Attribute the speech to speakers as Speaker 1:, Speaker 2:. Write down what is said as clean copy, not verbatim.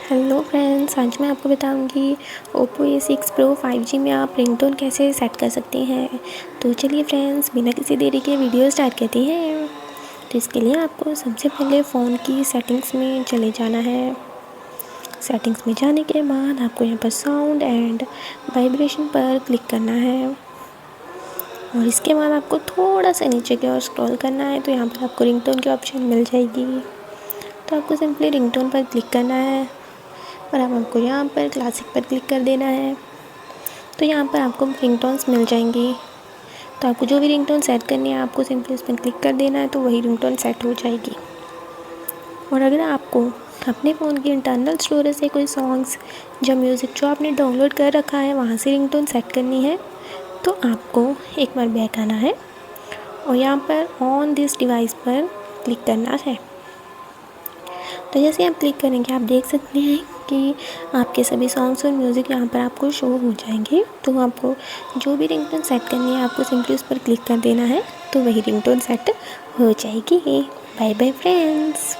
Speaker 1: Hello friends, आज मैं आपको बताऊंगी Oppo A6 Pro 5G में आप रिंगटोन कैसे सेट कर सकते हैं। तो चलिए फ्रेंड्स, बिना किसी देरी के वीडियो स्टार्ट करते हैं। तो इसके लिए आपको सबसे पहले फ़ोन की सेटिंग्स में चले जाना है। सेटिंग्स में जाने के बाद आपको यहाँ पर साउंड एंड वाइब्रेशन पर क्लिक करना है और इसके बाद आपको थोड़ा सा नीचे की ओर स्क्रॉल करना है। तो यहाँ पर आपको रिंगटोन की ऑप्शन मिल जाएगी। तो आपको सिंपली रिंगटोन पर क्लिक करना है और अब आपको यहाँ पर क्लासिक पर क्लिक कर देना है। तो यहाँ पर आपको रिंगटोन्स मिल जाएंगी। तो आपको जो भी रिंगटोन सेट करनी है आपको सिंपली उस पर क्लिक कर देना है, तो वही रिंगटोन सेट हो जाएगी। और अगर आपको अपने फ़ोन की इंटरनल स्टोरेज से कोई सॉन्ग्स या म्यूज़िक जो आपने डाउनलोड कर रखा है वहाँ से रिंगटोन सेट करनी है, तो आपको एक बार बैक आना है और यहाँ पर ऑन दिस डिवाइस पर क्लिक करना है। तो जैसे आप क्लिक करेंगे आप देख सकते हैं कि आपके सभी सॉन्ग्स और म्यूज़िक यहाँ पर आपको शो हो जाएंगे। तो आपको जो भी रिंगटोन सेट करनी है आपको सिंपली उस पर क्लिक कर देना है, तो वही रिंगटोन सेट हो जाएगी। Bye bye friends.